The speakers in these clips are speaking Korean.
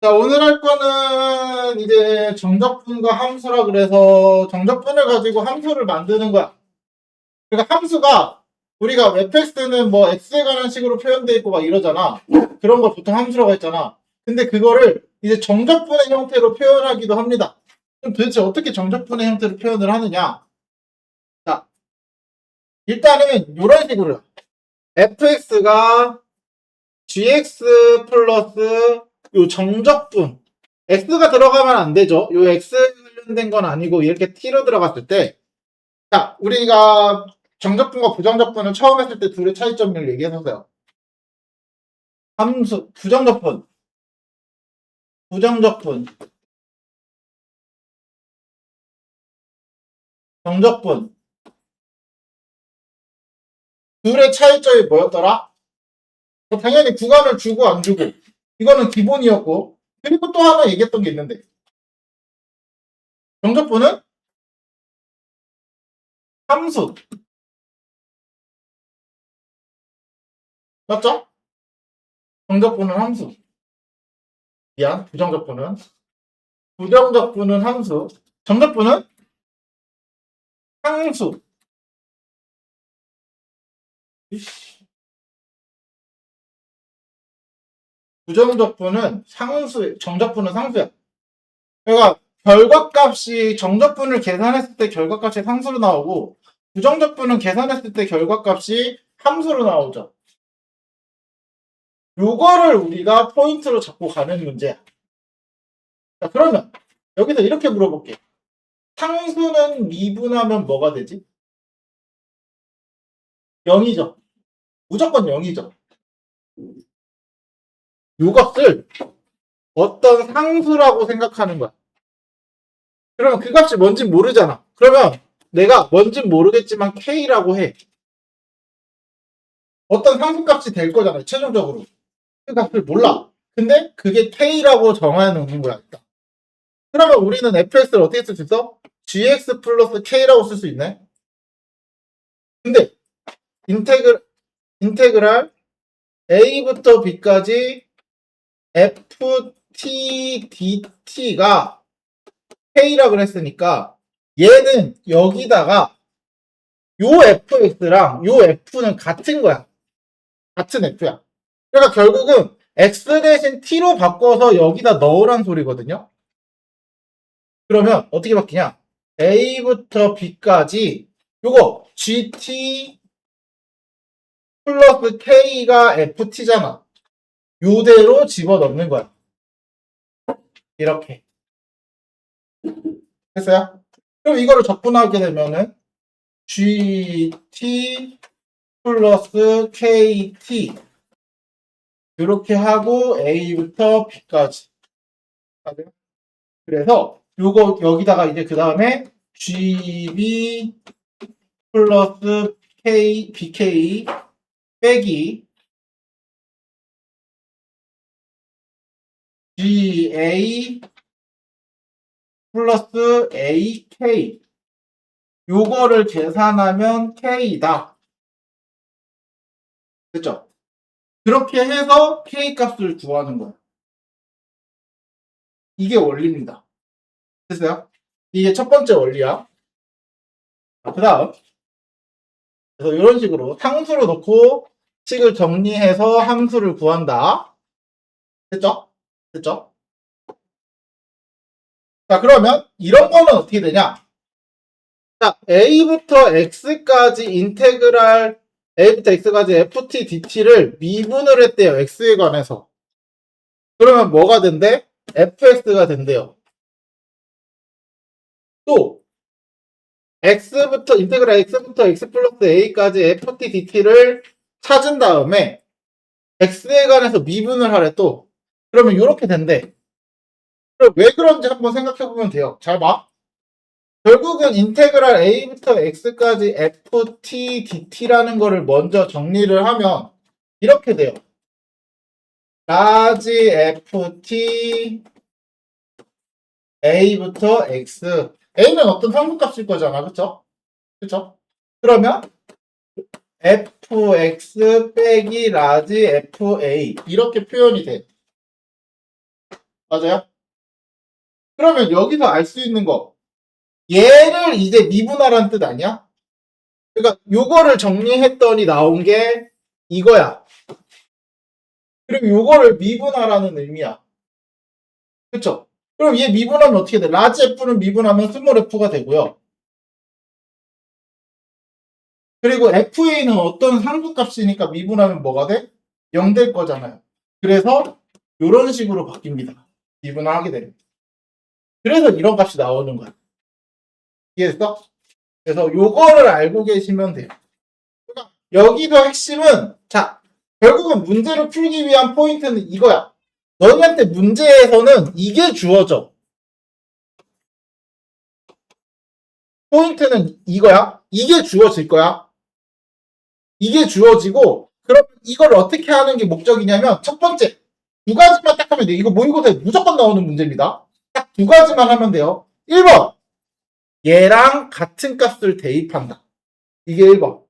자, 오늘 할 거는 이제 정적분과 함수라 그래서 정적분을 가지고 함수를 만드는 거야. 그러니까 함수가 우리가 fx는 뭐 x에 관한 식으로 표현되어 있고 막 이러잖아. 그런 걸 보통 함수라고 했잖아. 근데 그거를 이제 정적분의 형태로 표현하기도 합니다. 그럼 도대체 어떻게 정적분의 형태로 표현을 하느냐? 자, 일단은 이런 식으로 fx가 gx 플러스 요 정적분 x가 들어가면 안 되죠. 요 x 관련된 건 아니고 이렇게 t로 들어갔을 때, 자, 우리가 정적분과 부정적분을 처음 했을 때 둘의 차이점을 얘기했었어요. 함수 부정적분, 정적분 둘의 차이점이 뭐였더라? 당연히 구간을 주고 안 주고 이거는 기본이었고, 그리고 또 하나 얘기했던 게 있는데, 정적분은 함수 맞죠? 정적분은 함수. 미안, 부정적분은 함수, 정적분은 상수. 부정적분은 상수, 정적분은 상수야. 그러니까 결과값이 정적분을 계산했을 때 결과값이 상수로 나오고, 부정적분은 계산했을 때 결과값이 함수로 나오죠. 요거를 우리가 포인트로 잡고 가는 문제야. 자, 그러면 여기서 이렇게 물어볼게. 상수는 미분하면 뭐가 되지? 0이죠. 무조건 0이죠. 요것을 어떤 상수라고 생각하는 거야. 그러면 그 값이 뭔지 모르잖아. 그러면 내가 뭔진 모르겠지만 K라고 해. 어떤 상수값이 될 거잖아, 최종적으로. 그 값을 몰라. 근데 그게 K라고 정해놓는 거야, 일단. 그러면 우리는 fx를 어떻게 쓸 수 있어? gx 플러스 K라고 쓸 수 있네. 근데 인테그랄 a부터 b까지 ft dt가 K라고 그랬으니까 얘는 여기다가 요 fx랑 요 f는 같은 거야. 같은 f야. 그러니까 결국은 x 대신 t로 바꿔서 여기다 넣으란 소리거든요. 그러면 어떻게 바뀌냐? a부터 b까지 요거 gt 플러스 k가 ft잖아. 요대로 집어넣는 거야. 이렇게. 됐어요? 그럼 이거를 적분하게 되면은 gt 플러스 kt 이렇게 하고 a부터 b까지. 그래서 요거 여기다가 이제 그 다음에 gb 플러스 k bk 빼기 ga 플러스 ak 요거를 계산하면 k다. 됐죠? 그렇게 해서 k 값을 구하는 거예요. 이게 원리입니다. 됐어요? 이게 첫 번째 원리야. 그 다음, 그래서 이런 식으로 상수로 놓고 식을 정리해서 함수를 구한다. 됐죠? 됐죠? 자, 그러면 이런 거는 어떻게 되냐? 자, a부터 x까지 인테그랄 a부터 x까지 ft dt를 미분을 했대요. x에 관해서. 그러면 뭐가 된대? fx가 된대요. 또 x부터 인테그랄 x부터 x 플러스 a까지 ft dt를 찾은 다음에 x에 관해서 미분을 하래 또. 그러면 이렇게 된대. 그럼 왜 그런지 한번 생각해 보면 돼요. 잘 봐. 결국은 인테그랄 a부터 x까지 ft dt라는 거를 먼저 정리를 하면 이렇게 돼요. 라지 ft a부터 x. a는 어떤 상수값일 거잖아. 그쵸? 그쵸? 그러면 fx 빼기 라지 fa 이렇게 표현이 돼. 맞아요? 그러면 여기서 알 수 있는 거, 얘를 이제 미분하라는 뜻 아니야? 그러니까 요거를 정리했더니 나온 게 이거야. 그리고 요거를 미분하라는 의미야. 그쵸? 그럼 얘 미분하면 어떻게 돼? 라지 F는 미분하면 스몰 F가 되고요. 그리고 FA는 어떤 상수값이니까 미분하면 뭐가 돼? 0 될 거잖아요. 그래서 이런 식으로 바뀝니다. 미분하게 됩니다. 그래서 이런 값이 나오는 거야. 이해했어? 그래서 요거를 알고 계시면 돼요. 그러니까 여기서 핵심은 자 결국은 문제를 풀기 위한 포인트는 이거야. 너희한테 문제에서는 이게 주어져. 포인트는 이거야. 이게 주어질 거야. 이게 주어지고 그럼 이걸 어떻게 하는 게 목적이냐면 첫 번째 두 가지만 딱 하면 돼. 이거 모의고사에 무조건 나오는 문제입니다. 딱 두 가지만 하면 돼요. 1번 얘랑 같은 값을 대입한다. 이게 1번.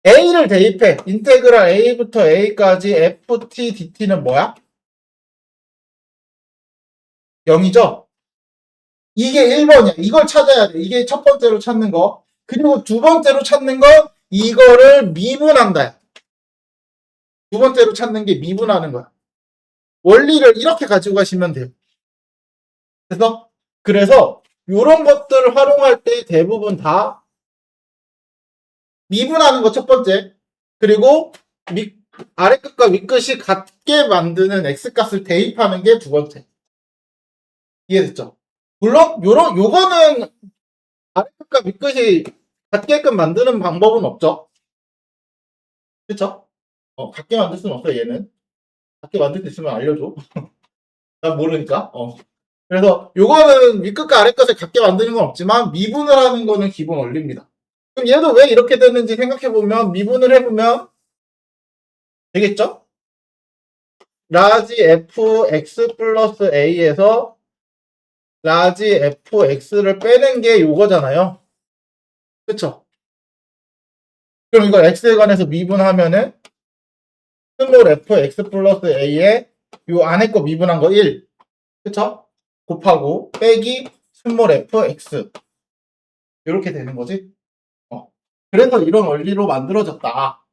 A를 대입해. 인테그랄 A부터 A까지 FT, DT는 뭐야? 0이죠? 이게 1번이야. 이걸 찾아야 돼. 이게 첫 번째로 찾는 거. 그리고 두 번째로 찾는 건 이거를 미분한다. 두 번째로 찾는 게 미분하는 거야. 원리를 이렇게 가지고 가시면 돼요. 그래서 이런 것들을 활용할 때 대부분 다 미분하는 거 첫 번째. 그리고 아래 끝과 윗 끝이 같게 만드는 x값을 대입하는 게 두 번째. 이해됐죠? 물론 요거는 아래 끝과 윗 끝이 같게끔 만드는 방법은 없죠. 그쵸? 같게 만들 수는 없어 얘는. 같게 만들 수 있으면 알려줘. 난 모르니까. 그래서 요거는 윗끝과 아래끝을 같게 만드는 건 없지만 미분을 하는 거는 기본 원리입니다. 그럼 얘도 왜 이렇게 됐는지 생각해보면 미분을 해보면 되겠죠? 라지 fx 플러스 a에서 라지 fx를 빼는 게 요거잖아요. 그쵸? 그럼 이걸 x에 관해서 미분하면은 스몰 fx 플러스 a에 요 안에 거 미분한 거 1. 그쵸? 곱하고 빼기 스몰 fx 이렇게 되는 거지. 그래서 이런 원리로 만들어졌다.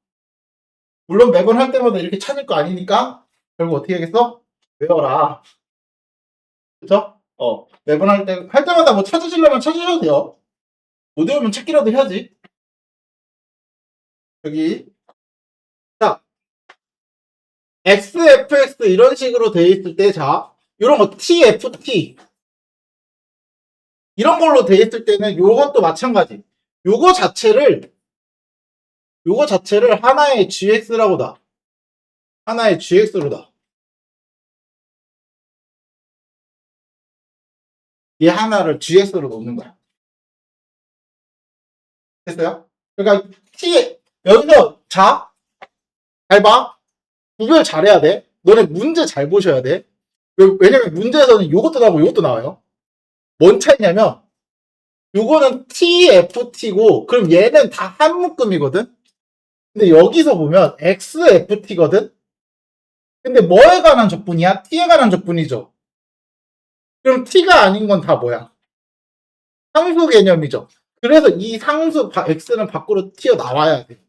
물론 매번 할 때마다 이렇게 찾을 거 아니니까 결국 어떻게 하겠어? 외워라. 그쵸? 매번 할 때마다 뭐 찾으시려면 찾으셔도 돼요. 못 외우면 찾기라도 해야지. 여기. 자, XFX 이런 식으로 돼 있을 때, 자, 이런 거 TFT. 이런 걸로 돼 있을 때는 요것도 마찬가지. 요거 자체를 하나의 GX라고 놔. 하나의 GX로 놔. 얘 하나를 GX로 놓는 거야. 됐어요? 그러니까 여기서 자, 잘 봐. 구별 잘해야 돼. 너네 문제 잘 보셔야 돼. 왜냐면 문제에서는 요것도 나오고 요것도 나와요. 뭔 차이냐면 요거는 TFT고 그럼 얘는 다 한 묶음이거든. 근데 여기서 보면 XFT거든. 근데 뭐에 관한 적분이야? T에 관한 적분이죠. 그럼 T가 아닌 건 다 뭐야? 상수 개념이죠. 그래서 이 상수 X는 밖으로 튀어나와야 돼.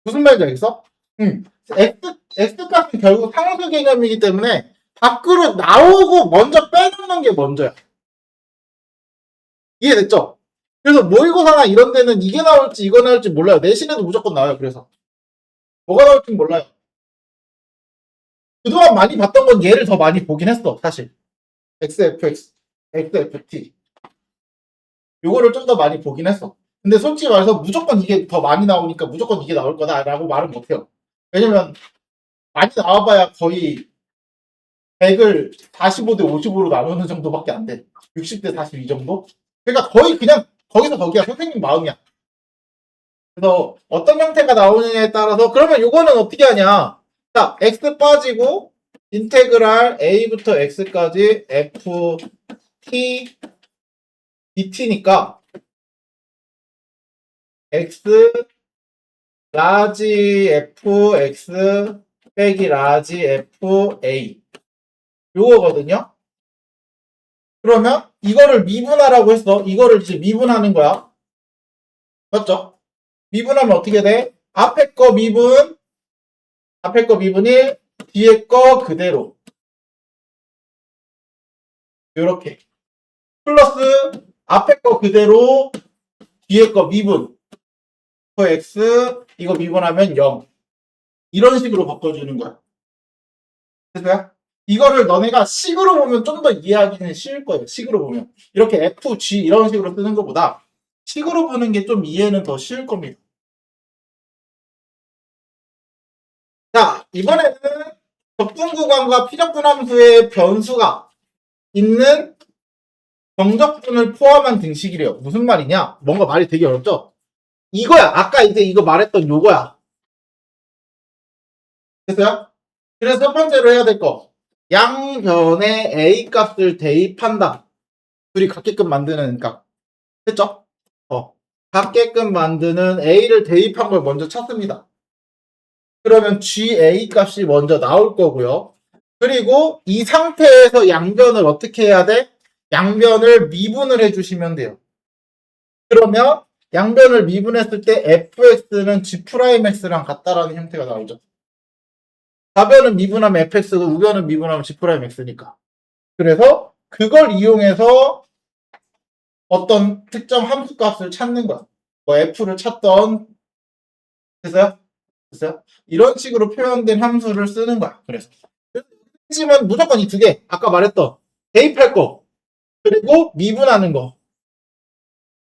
무슨 말인지 알겠어? X값은 결국 상수 개념이기 때문에 밖으로 나오고 먼저 빼놓는 게 먼저야. 이해됐죠? 그래서 모의고사나 이런 데는 이게 나올지 이거 나올지 몰라요. 내신에도 무조건 나와요. 그래서 뭐가 나올지 몰라요. 그동안 많이 봤던 건 얘를 더 많이 보긴 했어. 사실 XFX, XFT 요거를 좀 더 많이 보긴 했어. 근데 솔직히 말해서 무조건 이게 더 많이 나오니까 무조건 이게 나올 거다라고 말은 못해요. 왜냐면 많이 나와봐야 거의 100을 45대 55로 나누는 정도밖에 안 돼. 60대 42 정도? 그러니까 거의 그냥 거기서 거기야. 선생님 마음이야. 그래서 어떤 형태가 나오느냐에 따라서 그러면 요거는 어떻게 하냐? 자, x 빠지고 인테그랄 a부터 x까지 f t dt니까 x 라지 f x 빼기 라지 FA 요거거든요. 그러면 이거를 미분하라고 했어. 이거를 이제 미분하는 거야. 맞죠? 미분하면 어떻게 돼? 앞에 거 미분 1, 뒤에 거 그대로. 요렇게. 플러스 앞에 거 그대로, 뒤에 거 미분. x 이거 미분하면 0. 이런 식으로 바꿔주는 거야. 됐어요? 이거를 너네가 식으로 보면 좀 더 이해하기는 쉬울 거예요. 식으로 보면. 이렇게 FG 이런 식으로 쓰는 것보다 식으로 보는 게 좀 이해는 더 쉬울 겁니다. 자, 이번에는 적분 구간과 피적분 함수의 변수가 있는 정적분을 포함한 등식이래요. 무슨 말이냐? 뭔가 말이 되게 어렵죠? 이거야. 아까 이제 이거 말했던 요거야. 됐어요? 그래서 첫 번째로 해야 될 거. 양변에 A 값을 대입한다. 둘이 같게끔 만드는 값. 됐죠? 같게끔 만드는 A를 대입한 걸 먼저 찾습니다. 그러면 GA 값이 먼저 나올 거고요. 그리고 이 상태에서 양변을 어떻게 해야 돼? 양변을 미분을 해주시면 돼요. 그러면 양변을 미분했을 때 fx는 g'x랑 같다라는 형태가 나오죠. 가변은 미분하면 fx고 우변은 미분하면 g'x니까. 그래서 그걸 이용해서 어떤 특정 함수 값을 찾는 거야. 뭐 f를 찾던, 됐어요? 됐어요? 이런 식으로 표현된 함수를 쓰는 거야. 그래서 핵심은 무조건 이 두 개. 아까 말했던 대입할 거 그리고 미분하는 거.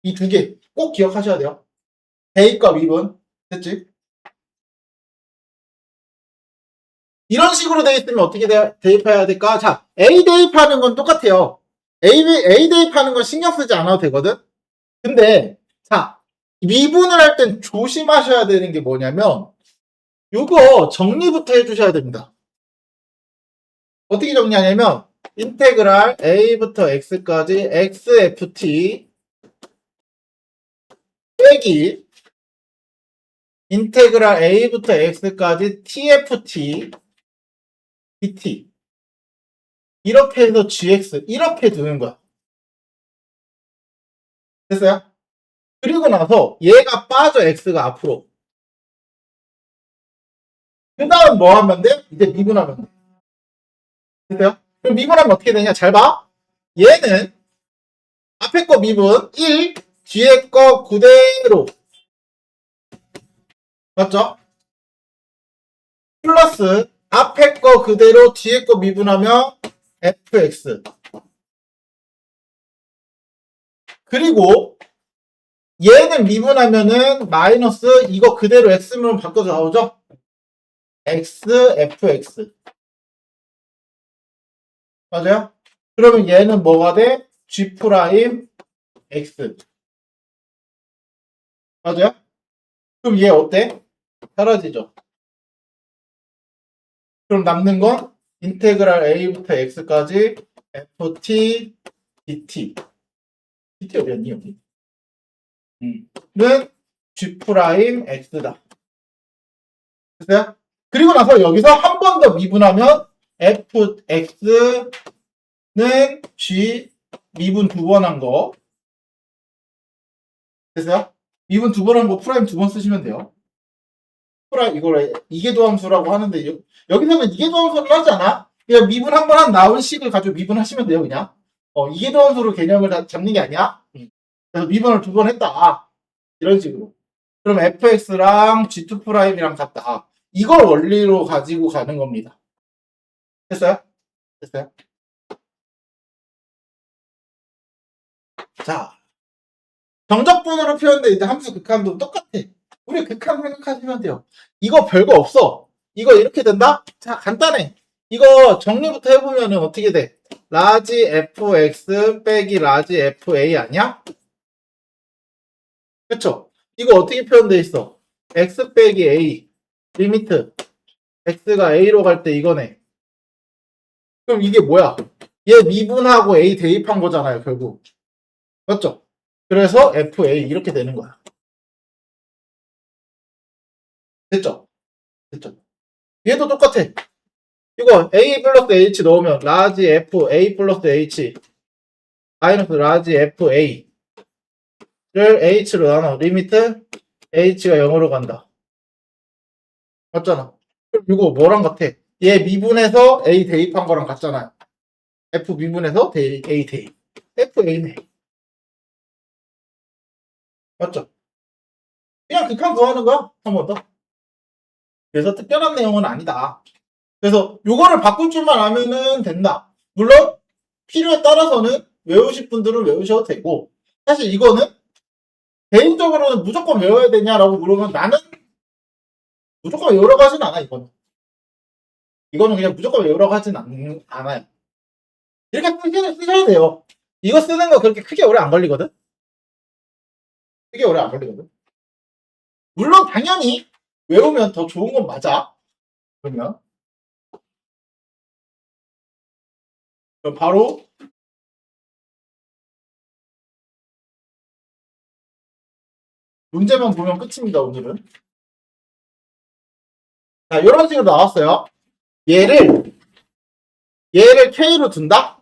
이 두 개 꼭 기억하셔야 돼요. 대입과 미분. 됐지? 이런 식으로 돼 있으면 어떻게 대입해야 될까? 자, A 대입하는 건 똑같아요. A 대입하는 건 신경 쓰지 않아도 되거든? 근데, 자, 미분을 할 땐 조심하셔야 되는 게 뭐냐면, 요거 정리부터 해주셔야 됩니다. 어떻게 정리하냐면, 인테그랄 A부터 X까지 XFT 빼기 인테그랄 A부터 X까지 TFT dt 이렇게 해서 gx 이렇게 두는 거야. 됐어요? 그리고 나서 얘가 빠져 x가 앞으로. 그 다음 뭐 하면 돼? 이제 미분하면 돼. 됐어요? 그럼 미분하면 어떻게 되냐? 잘 봐. 얘는 앞에 거 미분 1, 뒤에 거 그대로. 맞죠? 플러스 앞에 거 그대로 뒤에 거 미분하면 fx. 그리고 얘는 미분하면은 마이너스 이거 그대로 x면 바꿔서 나오죠? x, fx. 맞아요? 그러면 얘는 뭐가 돼? g 프라임 x. 맞아요? 그럼 얘 어때? 사라지죠? 그럼 남는 건 인테그랄 a부터 x까지 ft dt. dt 어디였니 여기? 는 g 프라임 x다. 됐어요? 그리고 나서 여기서 한 번 더 미분하면 fx는 g 미분 두 번 한 거. 됐어요? 미분 두 번 한 거 프라임 두 번 쓰시면 돼요. 프라임 이걸 이계도함수라고 하는데 여기서는 이계도함수를 하지 않아? 그냥 미분 한 번 한 나온 식을 가지고 미분하시면 돼요 그냥. 이계도함수로 개념을 잡는 게 아니야. 그래서 미분을 두 번 했다. 이런 식으로. 그럼 fx랑 g2 프라임이랑 같다. 이걸 원리로 가지고 가는 겁니다. 됐어요? 됐어요? 자, 정적분으로 표현된 이제 함수 극한도 똑같아. 우리 극한 생각하시면 돼요. 이거 별거 없어. 이거 이렇게 된다? 자, 간단해. 이거 정리부터 해보면은 어떻게 돼? 라지 fx 빼기 라지 fa 아니야? 그쵸? 이거 어떻게 표현돼 있어? x 빼기 a 리미트 x가 a로 갈 때 이거네. 그럼 이게 뭐야? 얘 미분하고 a 대입한 거잖아요, 결국. 맞죠? 그래서 fa 이렇게 되는 거야. 됐죠? 됐죠? 얘도 똑같아. 이거 A 플러스 H 넣으면 라지 F A 플러스 H 마이너스 라지 F A를 H로 나눠. 리미트 H가 0으로 간다. 맞잖아. 그럼 이거 뭐랑 같아? 얘 미분해서 A 대입한 거랑 같잖아요. F 미분해서 A 대입. F A네. 맞죠? 그냥 극한 구하는 거야. 한 번 더. 그래서 특별한 내용은 아니다. 그래서 요거를 바꿀 줄만 알면은 된다. 물론 필요에 따라서는 외우실 분들은 외우셔도 되고, 사실 이거는 개인적으로는 무조건 외워야 되냐라고 물으면 나는 무조건 외우라고 하진 않아. 이거는 그냥 무조건 외우라고 하진 않아요. 이렇게 쓰셔도 돼요. 이거 쓰는 거 그렇게 크게 오래 안 걸리거든. 크게 오래 안 걸리거든. 물론 당연히 외우면 더 좋은 건 맞아. 그러면 그럼 바로 문제만 보면 끝입니다. 오늘은. 자, 이런 식으로 나왔어요. 얘를 K로 둔다?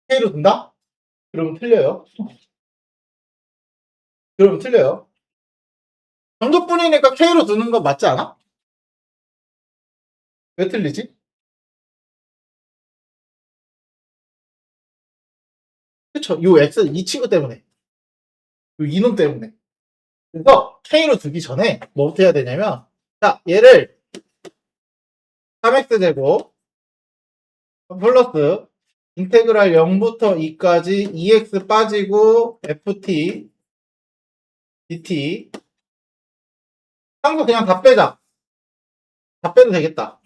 K로 둔다? 그러면 틀려요. 그러면 틀려요. 정적분이니까 K로 두는 거 맞지 않아? 왜 틀리지? 그쵸. 요 X, 이 친구 때문에. 요 이놈 때문에. 그래서 K로 두기 전에 뭐부터 해야 되냐면, 자, 얘를 3x제곱 플러스 인테그랄 0부터 2까지 2x 빠지고 ft dt 항상 그냥 다 빼자. 다 빼도 되겠다.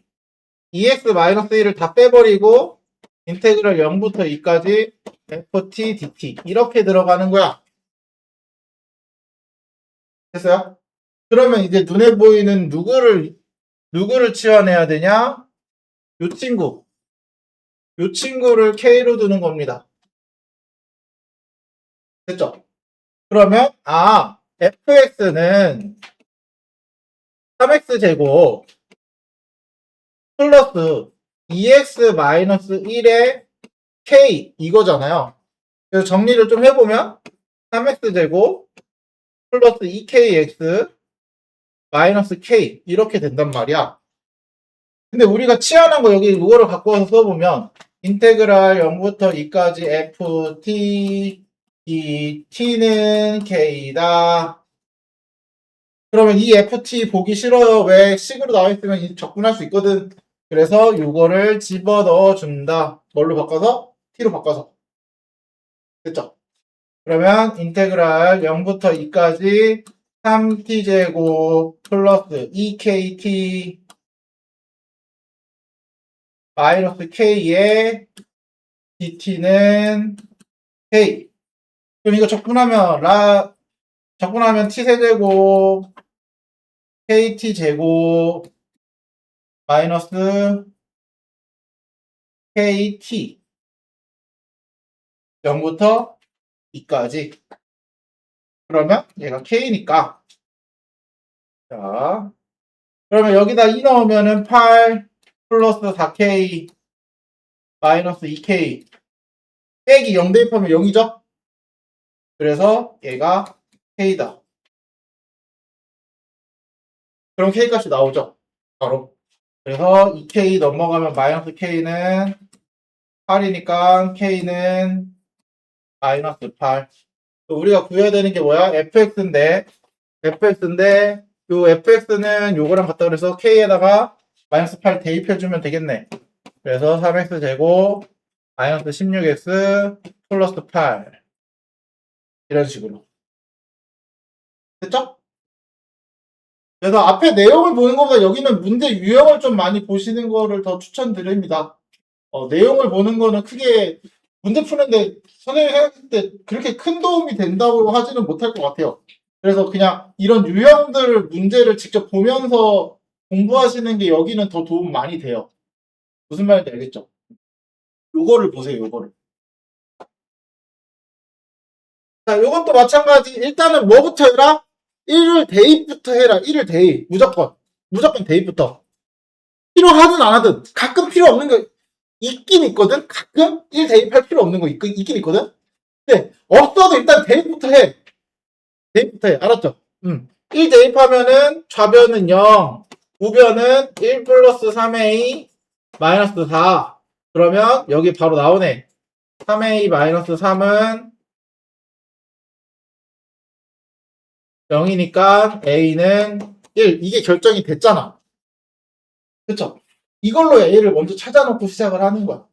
2x-1을 다 빼버리고 인테그랄 0부터 2까지 ft dt 이렇게 들어가는 거야. 됐어요? 그러면 이제 눈에 보이는 누구를 치환해야 되냐? 요 친구를 K로 두는 겁니다. 됐죠? 그러면 fx는 3x제곱 플러스 2x-1의 k 이거잖아요. 그래서 정리를 좀 해보면 3x제곱 플러스 2kx 마이너스 k 이렇게 된단 말이야. 근데 우리가 치환한 거 여기 이거를 갖고 와서 써보면 인테그랄 0부터 2까지 ft 이 t는 k다. 그러면 이 ft 보기 싫어요. 왜 식으로 나와 있으면 적분할 수 있거든. 그래서 이거를 집어 넣어 준다. 뭘로 바꿔서? t로 바꿔서. 됐죠? 그러면 인테그랄 0부터 2까지 3t제곱 플러스 2kt 마이너스 k의 dt는 k. 그럼 이거 적분하면 t세제곱 kt제곱 마이너스 kt 0부터 2까지. 그러면 얘가 k니까 자 그러면 여기다 2 넣으면은 8 플러스 4k 마이너스 2k 빼기 0 대입하면 0이죠? 그래서 얘가 k다. 그럼 k 값이 나오죠? 바로. 그래서 2k 넘어가면 마이너스 k는 8이니까 k는 마이너스 8. 우리가 구해야 되는 게 뭐야? fx인데 요 fx는 요거랑 같다 그래서 k에다가 마이너스 8 대입해주면 되겠네. 그래서 3x 제곱 마이너스 16x 플러스 8 이런 식으로 됐죠? 그래서 앞에 내용을 보는 것보다 여기는 문제 유형을 좀 많이 보시는 거를 더 추천드립니다. 내용을 보는 거는 크게 문제 푸는데 선생님이 생각할 때 그렇게 큰 도움이 된다고 하지는 못할 것 같아요. 그래서 그냥 이런 유형들 문제를 직접 보면서 공부하시는 게 여기는 더 도움 많이 돼요. 무슨 말인지 알겠죠? 요거를 보세요, 요거를. 자, 요건 또 마찬가지. 일단은 뭐부터 해라? 1을 대입부터 해라. 1을 대입. 무조건. 무조건 대입부터. 필요하든 안 하든 가끔 필요 없는 거 있긴 있거든. 가끔 1 대입할 필요 없는 거 있긴 있거든. 근데 없어도 일단 대입부터 해. 대입부터 해. 알았죠? 1 대입하면은 좌변은 0, 우변은 1 플러스 3a 마이너스 4. 그러면 여기 바로 나오네. 3a 마이너스 3은 0이니까 a는 1. 이게 결정이 됐잖아. 그쵸? 이걸로 a를 먼저 찾아놓고 시작을 하는 거야.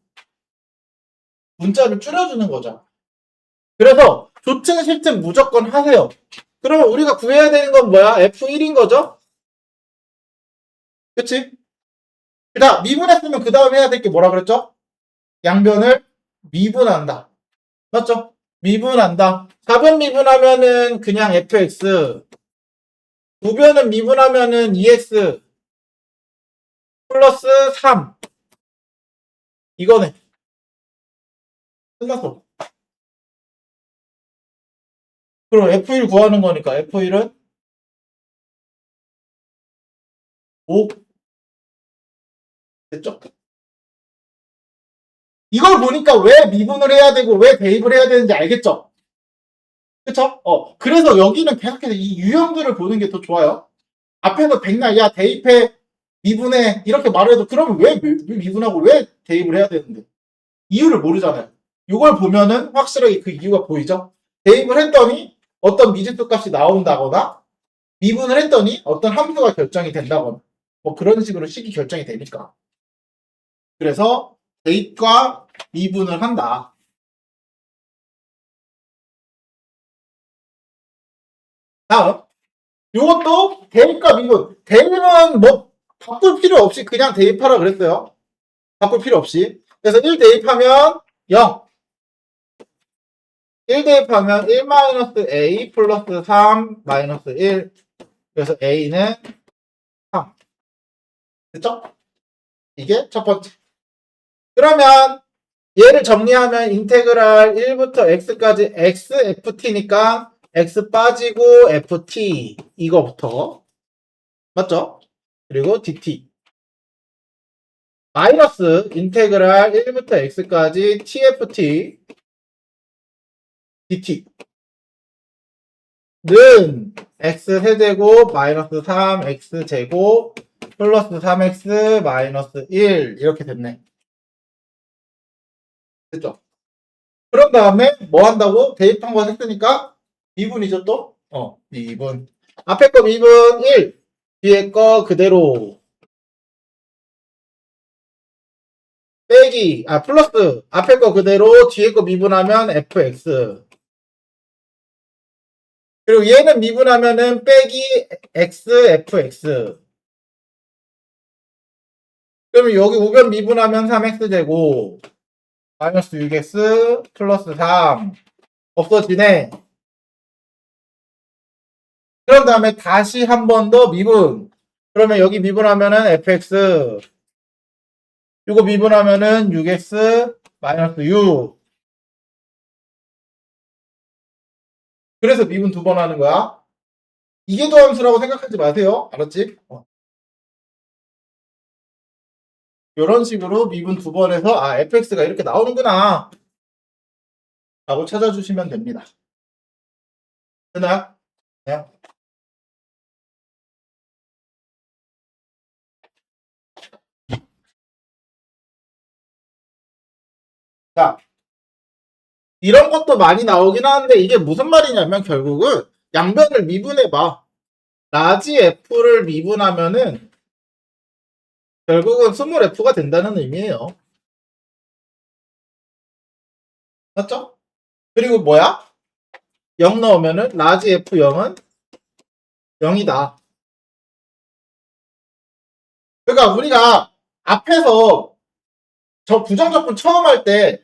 문자를 줄여주는 거죠. 그래서 조층 실층 무조건 하세요. 그러면 우리가 구해야 되는 건 뭐야? F1인 거죠? 그치? 그다음 미분했으면 그 다음 해야 될 게 뭐라 그랬죠? 양변을 미분한다. 맞죠? 미분한다. 4변 미분하면은 그냥 fx, 우변은 미분하면은 2x 플러스 3. 이거네. 끝났어. 그럼 F1 구하는 거니까 F1은 5. 됐죠? 이걸 보니까 왜 미분을 해야 되고 왜 대입을 해야 되는지 알겠죠? 그쵸? 그래서 여기는 계속해서 이 유형들을 보는 게 더 좋아요. 앞에서 백날, 야, 대입해, 미분해, 이렇게 말해도 그러면 왜 미분하고 왜 대입을 해야 되는데? 이유를 모르잖아요. 이걸 보면은 확실하게 그 이유가 보이죠? 대입을 했더니 어떤 미지수 값이 나온다거나, 미분을 했더니 어떤 함수가 결정이 된다거나, 뭐 그런 식으로 식이 결정이 되니까. 그래서 대입과 미분을 한다. 다음, 요것도 대입과 미분. 대입은 뭐 바꿀 필요 없이 그냥 대입하라 그랬어요. 바꿀 필요 없이. 그래서 1 대입하면 0. 1 대입하면 1 마이너스 a 플러스 3 마이너스 1. 그래서 a는 3. 됐죠? 이게 첫 번째. 그러면 얘를 정리하면 인테그랄 1부터 x까지 xft니까 x 빠지고 ft 이거부터 맞죠? 그리고 dt 마이너스 인테그랄 1부터 x까지 tft dt는 x 세제곱 마이너스 3x 제곱 플러스 3x 마이너스 1 이렇게 됐네. 됐죠? 그런 다음에 뭐 한다고? 대입한 거 했으니까 미분이죠 또? 미분. 앞에 거 미분 1, 뒤에 거 그대로 빼기, 플러스 앞에 거 그대로 뒤에 거 미분하면 fx. 그리고 얘는 미분하면은 빼기 x fx. 그러면 여기 우변 미분하면 3x 제곱 마이너스 6x 플러스 3 없어지네. 그런 다음에 다시 한 번 더 미분. 그러면 여기 미분하면은 fx. 이거 미분하면은 6x 마이너스 6. 그래서 미분 2번 하는 거야. 이게 도함수라고 생각하지 마세요. 알았지? 이런 식으로 미분 2번 해서 fx가 이렇게 나오는구나 라고 찾아주시면 됩니다. 되나요? 네. 자, 이런 것도 많이 나오긴 하는데 이게 무슨 말이냐면 결국은 양변을 미분해봐. 라지 f를 미분하면은 결국은 스몰 f가 된다는 의미예요. 맞죠? 그리고 뭐야? 0 넣으면은 라지 f0은 0이다. 그러니까 우리가 앞에서 저 부정적분 처음 할 때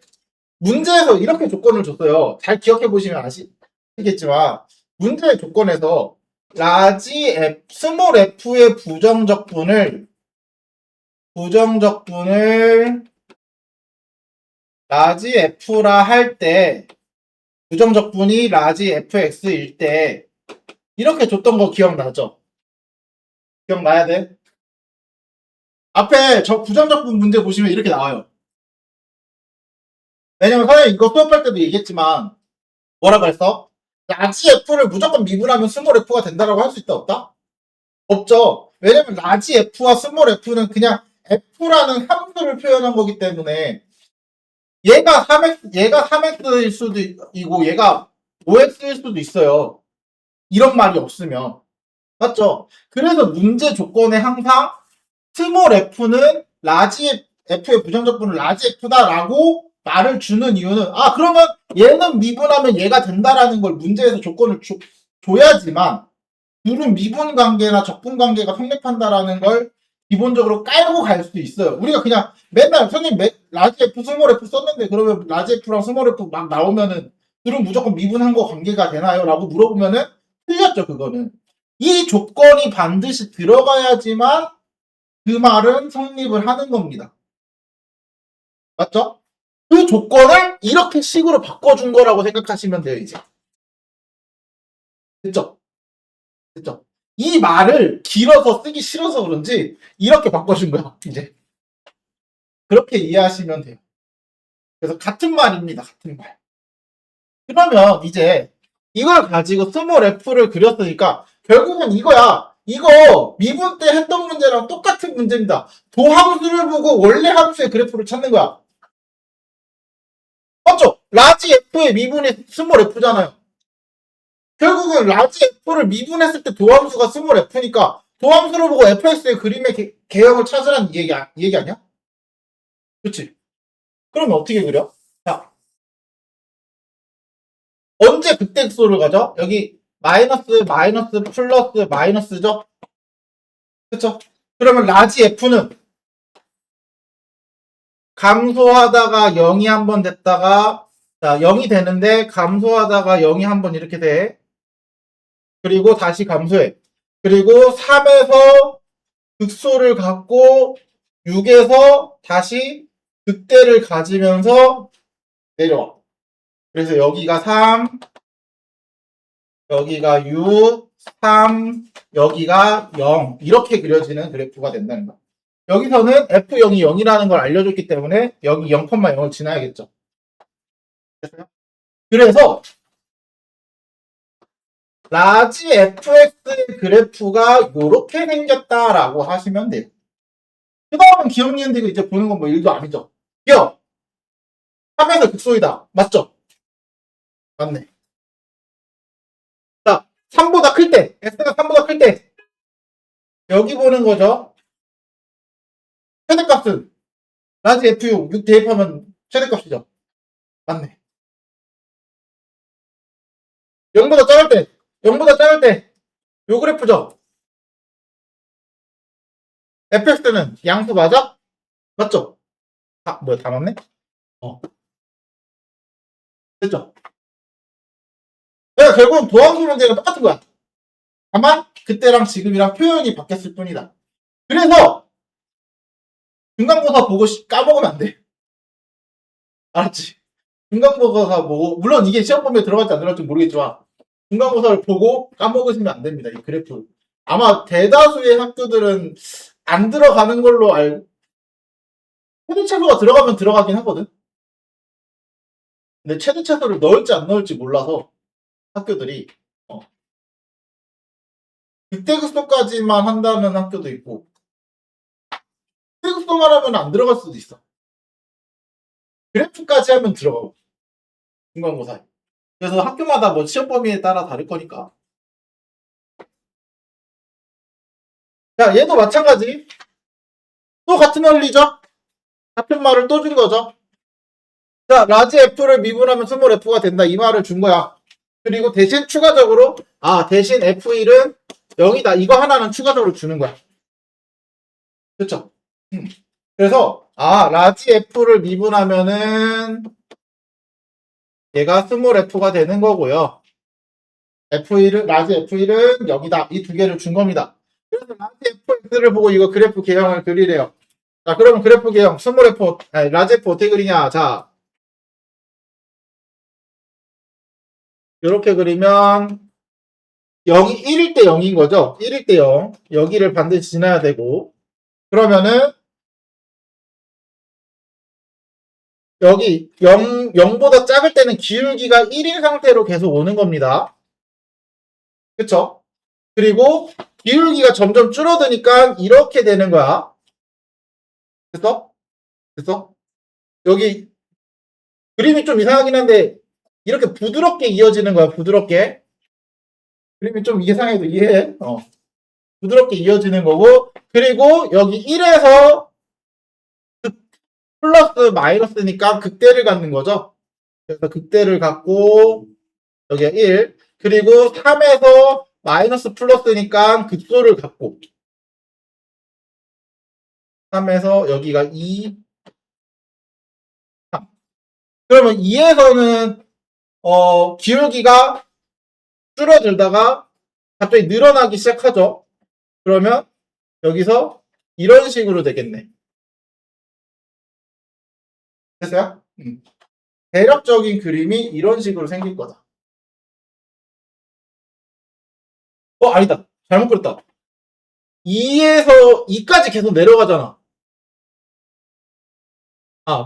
문제에서 이렇게 조건을 줬어요. 잘 기억해 보시면 아시겠지만 문제의 조건에서 라지 f, 스몰 f의 부정적분을 라지 f라 할 때 부정적분이 라지 fx일 때 이렇게 줬던 거 기억나죠? 기억나야 돼? 앞에 저 부정적분 문제 보시면 이렇게 나와요. 왜냐면 선생님 이거 수업할 때도 얘기했지만 뭐라 그랬어? 라지 F를 무조건 미분하면 스몰 F가 된다라고 할 수 있다 없다? 없죠. 왜냐면 라지 F와 스몰 F는 그냥 F라는 함수를 표현한 거기 때문에 얘가 3X일 수도 있고 얘가 5X일 수도 있어요. 이런 말이 없으면. 맞죠? 그래서 문제 조건에 항상 스몰 F는 라지 F의 부정적분은 라지 F다라고 말을 주는 이유는 그러면 얘는 미분하면 얘가 된다라는 걸 문제에서 조건을 줘야지만 둘은 미분 관계나 적분 관계가 성립한다라는 걸 기본적으로 깔고 갈 수 있어요. 우리가 그냥 맨날 선생님 라지 F 스몰 F 썼는데 그러면 라지 F랑 스몰 F 막 나오면은 둘은 무조건 미분한 거 관계가 되나요? 라고 물어보면은 틀렸죠, 그거는. 이 조건이 반드시 들어가야지만 그 말은 성립을 하는 겁니다. 맞죠? 그 조건을 이렇게 식으로 바꿔준 거라고 생각하시면 돼요, 이제. 됐죠? 됐죠? 이 말을 길어서 쓰기 싫어서 그런지 이렇게 바꿔준 거야, 이제. 그렇게 이해하시면 돼요. 그래서 같은 말입니다, 같은 말. 그러면 이제 이걸 가지고 스몰 F를 그렸으니까 결국은 이거야. 이거 미분 때 했던 문제랑 똑같은 문제입니다. 도함수를 보고 원래 함수의 그래프를 찾는 거야. 맞죠? 라지 F의 미분이 스몰 F잖아요. 결국은 라지 F를 미분했을 때 도함수가 스몰 F니까 도함수를 보고 fx의 그림의 개형을 찾으라는 얘기 아니야? 그치? 그러면 어떻게 그려? 자, 언제 극대극소를 가죠? 여기 마이너스, 마이너스, 플러스, 마이너스죠? 그쵸? 그러면 라지 F는 감소하다가 0이 한 번 됐다가 자 0이 되는데 감소하다가 0이 한 번 이렇게 돼. 그리고 다시 감소해. 그리고 3에서 극소를 갖고 6에서 다시 극대를 가지면서 내려와. 그래서 여기가 3, 여기가 6, 3, 여기가 0 이렇게 그려지는 그래프가 된다는 거야. 여기서는 F0이 0이라는 걸 알려줬기 때문에 여기 0,0을 지나야겠죠. 그래서 라지 fx의 그래프가 이렇게 생겼다라고 하시면 돼요. 그 다음은 기억 니은들이 이제 보는 건 뭐 일도 아니죠. 기억 3에서 극소이다. 맞죠? 맞네. 자, 3보다 클 때, x가 3보다 클 때 여기 보는 거죠. 최대값은 라지 f6, 6 대입하면 최대값이죠. 맞네. 0보다 작을 때, 0보다 작을 때 요 그래프죠. fx는 양수 맞아? 맞죠? 뭐야, 다 맞네? 됐죠? 그러니까 결국은 도함수 문제가 똑같은 거야. 다만 그때랑 지금이랑 표현이 바뀌었을 뿐이다. 그래서 중간고사 보고 까먹으면 안 돼. 알았지? 중간고사 보고 물론 이게 시험 범위에 들어갈지 안 들어갈지 모르겠지만 중간고사를 보고 까먹으시면 안 됩니다. 이 그래프. 아마 대다수의 학교들은 안 들어가는 걸로 알고 최대 최소가 들어가면 들어가긴 하거든. 근데 최대 최소를 넣을지 안 넣을지 몰라서 학교들이 극대극소까지만 한다는 학교도 있고 극대극소만 하면 안 들어갈 수도 있어. 그래프까지 하면 들어가고 중간고사에. 그래서 학교마다 뭐 시험 범위에 따라 다를 거니까. 자, 얘도 마찬가지. 또 같은 원리죠? 같은 말을 또 준 거죠. 자, 라지 F를 미분하면 스몰 F가 된다. 이 말을 준 거야. 그리고 대신 추가적으로 대신 F1은 0이다. 이거 하나는 추가적으로 주는 거야. 그렇죠? 그래서 라지 F를 미분하면은 얘가 스몰 F가 되는 거고요. 라지 F1은 0이다. 이 두 개를 준 겁니다. 그래서 라지 F를 보고 이거 그래프 개형을 그리래요. 자, 그러면 그래프 개형 스몰 F, 라지 F 어떻게 그리냐? 자, 이렇게 그리면 1일 때 0인 거죠? 1일 때 0. 여기를 반드시 지나야 되고 그러면은 여기 0보다 작을 때는 기울기가 1인 상태로 계속 오는 겁니다. 그쵸? 그리고 기울기가 점점 줄어드니까 이렇게 되는 거야. 됐어? 됐어? 여기 그림이 좀 이상하긴 한데 이렇게 부드럽게 이어지는 거야. 부드럽게. 그림이 좀 이상해도 이해해. 부드럽게 이어지는 거고, 그리고 여기 1에서 플러스 마이너스니까 극대를 갖는 거죠. 그래서 극대를 갖고 여기가 1, 그리고 3에서 마이너스 플러스니까 극소를 갖고 3에서 여기가 2, 3. 그러면 2에서는 기울기가 줄어들다가 갑자기 늘어나기 시작하죠. 그러면 여기서 이런 식으로 되겠네. 됐어요? 대략적인 그림이 이런 식으로 생길 거다. 아니다. 잘못 그렸다. 2에서 2까지 계속 내려가잖아.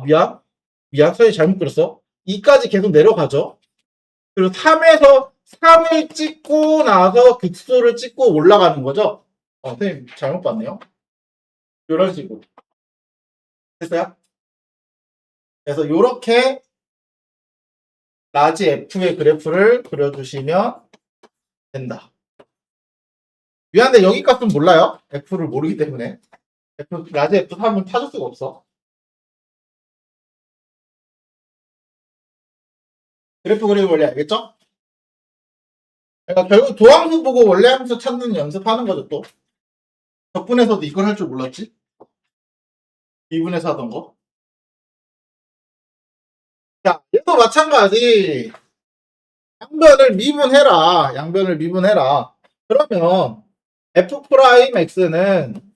미안. 선생님 잘못 그렸어. 2까지 계속 내려가죠. 그리고 3에서 3을 찍고 나서 극소를 찍고 올라가는 거죠. 선생님 잘못 봤네요. 이런 식으로. 됐어요? 그래서 이렇게 라지 F의 그래프를 그려주시면 된다. 미안한데 여기 값은 몰라요. F를 모르기 때문에. 라지 F3은 찾을 수가 없어. 그래프 그리기 원리 알겠죠? 그러니까 결국 도함수 보고 원래 함수 찾는 연습하는 거죠, 또. 적분에서도 이걸 할 줄 몰랐지? 미분에서 하던 거. 자, 얘도 마찬가지. 양변을 미분해라. 그러면 f 프라임 x는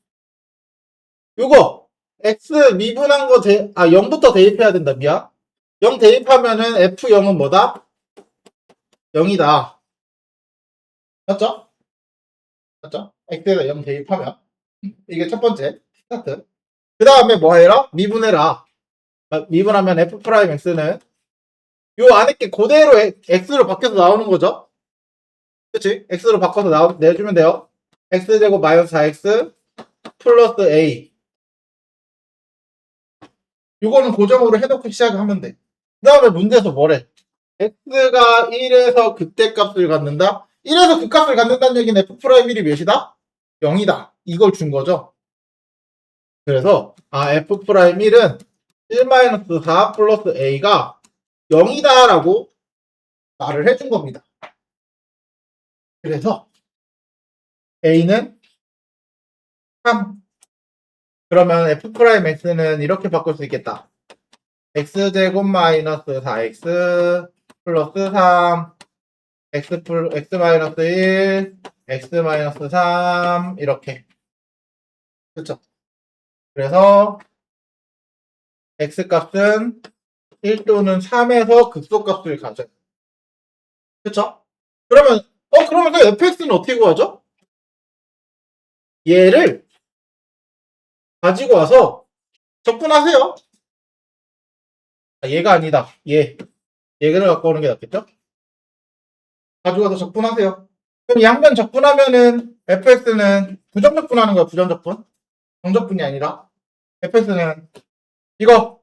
요거 x 미분한 거 0부터 대입해야 된다. 미안. 0 대입하면은 f0은 뭐다? 0이다. 맞죠? 맞죠? x에다 0 대입하면 이게 첫 번째 스타트. 그 다음에 뭐 해라? 미분해라. 미분하면 f 프라임 x는 요 안에 게 그대로 x로 바뀌어서 나오는 거죠. 그치? x로 바꿔서 내주면 돼요. x제곱 마이너스 4x 플러스 a. 요거는 고정으로 해놓고 시작하면 돼. 그 다음에 문제에서 뭐래? x가 1에서 극대값을 갖는다? 1에서 극값을 갖는다는 얘기는 f'1이 몇이다? 0이다. 이걸 준 거죠. 그래서 f'1은 1-4 플러스 a가 0이다 라고 말을 해준 겁니다. 그래서 a는 3. 그러면 f'x는 이렇게 바꿀 수 있겠다. x제곱 마이너스 4x 플러스 3 x 마이너스 1 x 마이너스 3 이렇게. 그쵸? 그래서 x 값은 1 또는 3에서 극소값을 가져요. 그쵸? 그러면 그 fx는 어떻게 구하죠? 얘를 가지고 와서 적분하세요. 얘가 아니다. 얘를 갖고 오는 게 낫겠죠? 가져와서 적분하세요. 그럼 양변 적분하면은 fx는 부정적분하는 거야. 부정적분. 정적분이 아니라 fx는 이거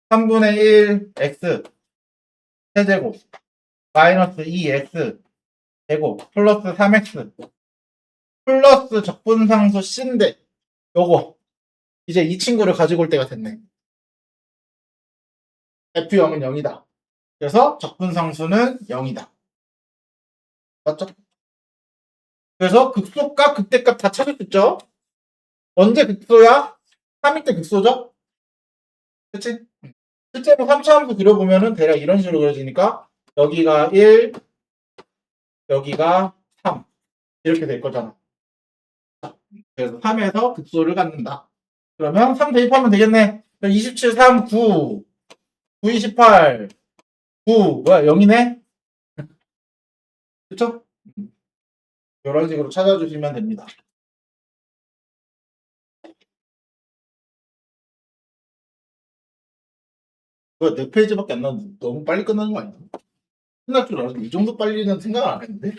3분의 1 x 세제곱 마이너스 2x 제곱 플러스 3x 플러스 적분상수 c인데 요거 이제 이 친구를 가지고 올 때가 됐네. f0은 0이다. 그래서 적분상수는 0이다. 맞죠? 그래서 극소값, 극대값 다 찾을 수 있죠? 언제 극소야? 3일 때 극소죠? 그치? 실제로 3차함수 그려보면은 대략 이런 식으로 그려지니까 여기가 1, 여기가 3 이렇게 될 거잖아. 그래서 3에서 극소를 갖는다. 그러면 3 대입하면 되겠네. 27, 3, 9, 9, 28, 9, 뭐야 0이네? 그쵸? 이런 식으로 찾아주시면 됩니다. 뭐야, 네 페이지밖에 안 나왔는데 너무 빨리 끝나는 거 아니야? 끝날 줄 알았는데 이 정도 빨리는 생각을 안 했는데?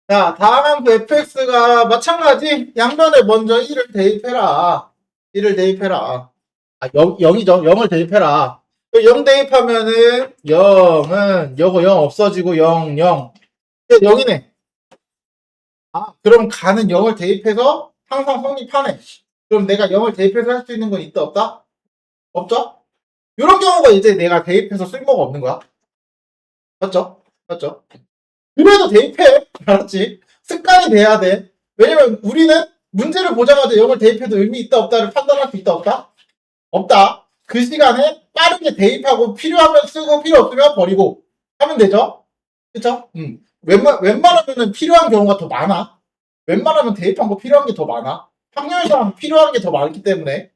자, 다음 그 fx가 마찬가지 양변에 먼저 1을 대입해라. 1을 대입해라. 아, 0이죠. 0을 대입해라. 0 대입하면은 0은 요거 0 없어지고 0, 0. 0이네. 아, 그럼 가는 0을 대입해서 항상 성립하네. 그럼 내가 0을 대입해서 할 수 있는 건 있다 없다? 없죠? 이런 경우가 이제 내가 대입해서 쓸모가 없는 거야. 맞죠? 맞죠? 그래도 대입해. 알았지? 습관이 돼야 돼. 왜냐면 우리는 문제를 보자마자 0을 대입해도 의미 있다 없다를 판단할 수 있다 없다? 없다. 그 시간에 빠르게 대입하고 필요하면 쓰고 필요 없으면 버리고 하면 되죠? 그쵸? 웬만하면 필요한 경우가 더 많아. 웬만하면 대입한 거 필요한 게 더 많아. 확률상 필요한 게 더 많기 때문에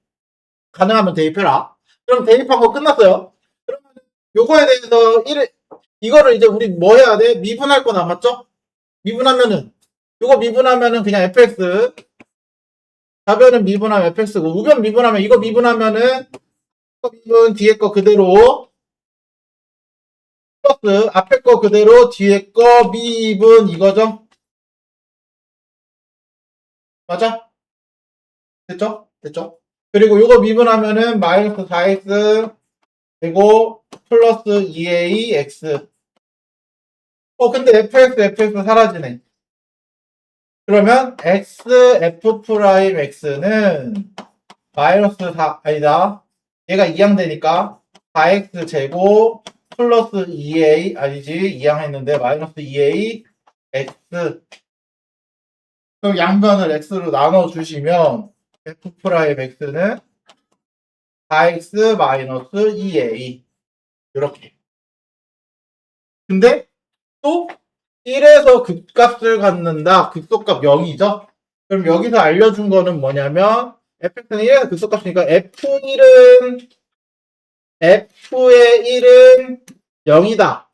가능하면 대입해라. 그럼 대입한 거 끝났어요. 그러면 요거에 대해서 이거를 이제 우리 뭐 해야 돼? 미분할 거 남았죠? 미분하면은 요거 미분하면은 그냥 fx 좌변은 미분하면 fx고 우변 미분하면 이거 미분하면은 미분 뒤에 거 그대로 플러스 앞에 거 그대로 뒤에 거 미분 이거죠? 맞아? 됐죠? 됐죠? 그리고 요거 미분하면은 마이너스 4x 그리고 플러스 2ax 근데 fx 사라지네. 그러면 f 프라임 x는 마이너스 4 아니다. 얘가 2항 되니까 4x 제곱 플러스 2a 아니지 2항 했는데 마이너스 2a x 그럼 양변을 x로 나눠 주시면 f 프라임 x는 4x 마이너스 2a 이렇게. 근데 또 1에서 극값을 갖는다. 극소값 0이죠. 그럼 여기서 알려준 거는 뭐냐면 fx는 1에서 극소값이니까 f의 1은 0이다.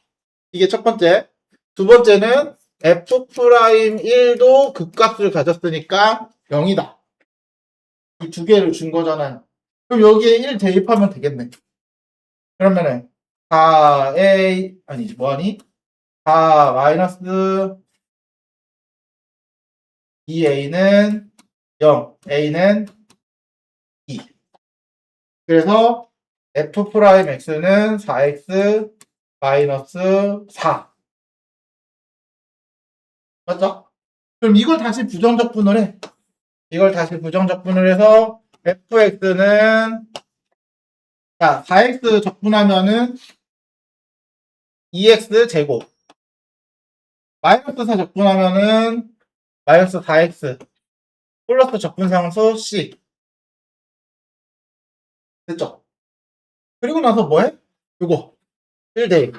이게 첫 번째. 두 번째는 f 프라임 1도 극값을 가졌으니까 0이다. 이 두 개를 준 거잖아요. 그럼 여기에 1 대입하면 되겠네. 그러면은 4a 아니지 뭐하니? 4 마이너스 2a는 0, a는 2. 그래서 f 프라임 x는 4x 마이너스 4. 맞죠? 그럼 이걸 다시 부정적분을 해. 이걸 다시 부정적분을 해서 fx는 자 4x 적분하면은 2x 제곱 마이너스 4 적분하면은 마이너스 4x 플러스 적분상수 c 됐죠? 그리고 나서 뭐해? 이거 1 대입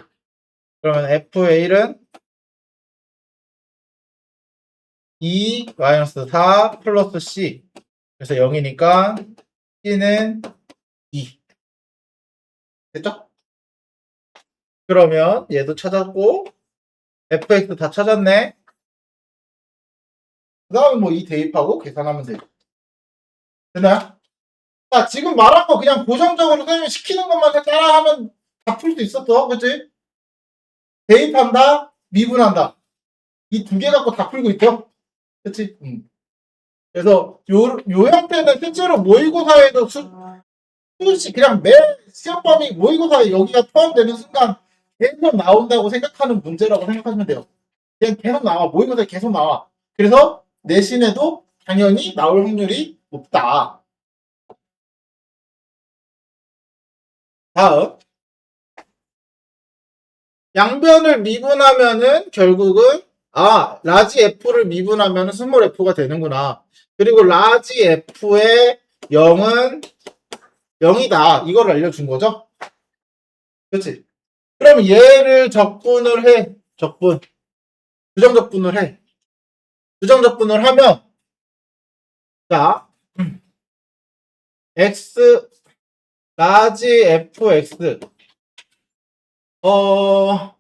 그러면 f의 1은 2 마이너스 4 플러스 c 그래서 0이니까 c는 2 됐죠? 그러면 얘도 찾았고 fx 다 찾았네. 그 다음에 뭐 이 대입하고 계산하면 돼요. 됐나요? 자, 지금 말한 거 그냥 고정적으로 선생님이 시키는 것만 따라하면 다 풀 수 있었어. 그치? 대입한다, 미분한다. 이 두 개 갖고 다 풀고 있죠? 그치? 그래서 요 형태는 실제로 모의고사에도 수시 그냥 매 시험 범위 모의고사에 여기가 포함되는 순간 계속 나온다고 생각하는 문제라고 생각하시면 돼요. 그냥 계속 나와. 모의고사에 계속 나와. 그래서 내신에도 당연히 나올 확률이 높다. 다음. 양변을 미분하면은 결국은 라지 F를 미분하면은 스몰 F가 되는구나. 그리고 라지 F의 0은 0이다. 이걸 알려준 거죠? 그렇지? 그럼 얘를 적분을 해. 적분. 부정적분을 해. 부정적분을 하면 자 x 라지 fx 어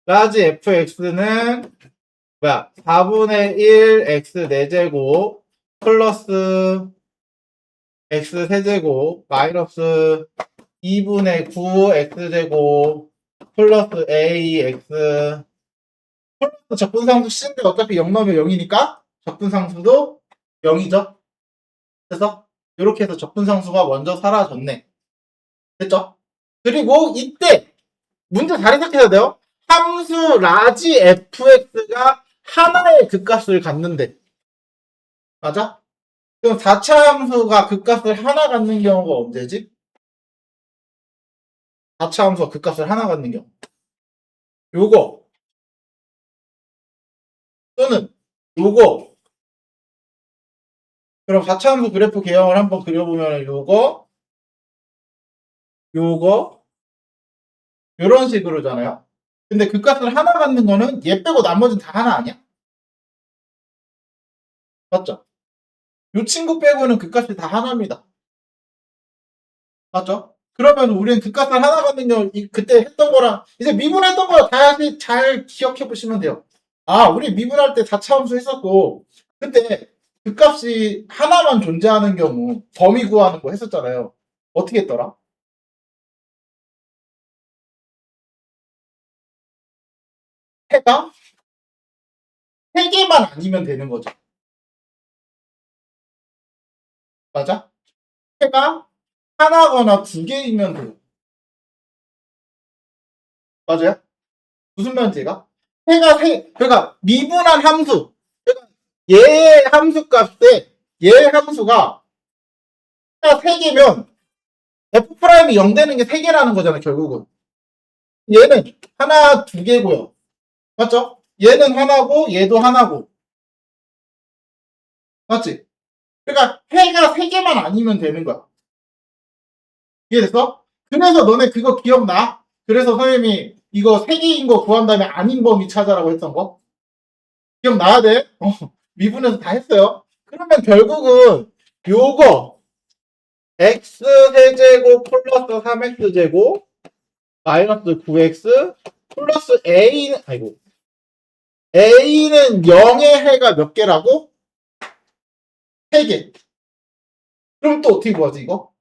라지 fx는 뭐야? 4분의 1 x 4제곱 플러스 x 세제곱 마이너스 2분의 9 x제곱 플러스 ax 적분상수 C인데 어차피 0 넣으면 0이니까 적분상수도 0이죠. 그래서 이렇게 해서 적분상수가 먼저 사라졌네. 됐죠? 그리고 이때 문제 잘 해석해야 돼요. 함수 라지 fx가 하나의 극값을 갖는데 맞아? 그럼 4차 함수가 극값을 하나 갖는 경우가 언제지? 4차 함수가 극값을 하나 갖는 경우. 요거 또는 요거. 그럼 4차 함수 그래프 개형을 한번 그려보면 요거 요런 식으로잖아요. 근데 극값을 하나 갖는 거는 얘 빼고 나머지는 다 하나 아니야? 맞죠? 요 친구 빼고는 극값이 다 하나입니다. 맞죠? 그러면 우리는 극값을 하나 갖는 경우 그때 했던 거랑 이제 미분했던 거 다시 잘 기억해 보시면 돼요. 아, 우리 미분할 때 4차 함수 했었고 그때 극값이 하나만 존재하는 경우 범위 구하는 거 했었잖아요. 어떻게 했더라? 해가 3개만 아니면 되는 거죠. 맞아? 해가 하나거나 2개이면 돼요. 맞아요? 무슨 말인지 얘가? 그러니까 미분한 함수. 그러니까 얘의 함수 값에 얘의 함수가 3개면 F'이 0 되는 게 3개라는 거잖아요, 결국은. 얘는 하나, 2개고요. 맞죠? 얘는 하나고, 얘도 하나고. 맞지? 그러니까 해가 3개만 아니면 되는 거야. 이해됐어? 그래서 너네 그거 기억나? 그래서 선생님이 이거 3개인 거 구한 다음에 아닌 범위 찾아라고 했던 거? 기억나야 돼? 미분에서 다 했어요. 그러면 결국은 요거 x 세제곱 플러스 3x제곱 마이너스 9x 플러스 a는 0의 해가 몇 개라고? 3개. 그럼 또 어떻게 구하지 이거?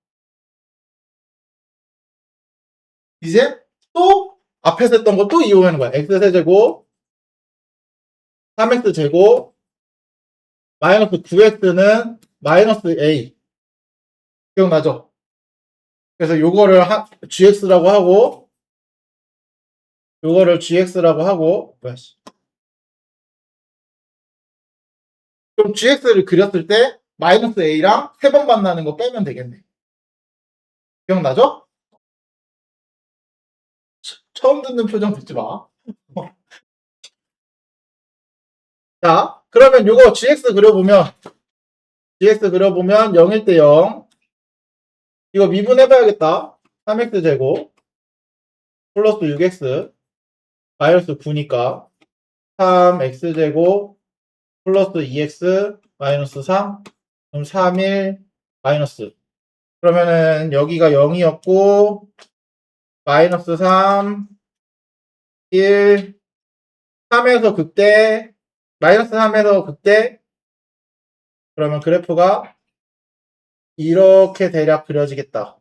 이제 또 앞에서 했던 거 또 이용하는 거야. x 세제곱 3x제곱 마이너스 9x는 마이너스 a. 기억나죠? 그래서 요거를 gx라고 하고 요거를 gx라고 하고 그럼 gx를 그렸을 때 마이너스 a랑 3번 만나는 거 빼면 되겠네. 기억나죠? 처음 듣는 표정 듣지 마. 자, 그러면 요거 gx 그려보면 0일 때 0. 이거 미분해봐야겠다. 3x제곱 플러스 6x 마이너스 9니까 3x제곱 플러스 2x 마이너스 3 그럼 3일 마이너스 그러면은 여기가 0이었고 마이너스 3 1 3에서 극대 마이너스 3에서 극대 그러면 그래프가 이렇게 대략 그려지겠다.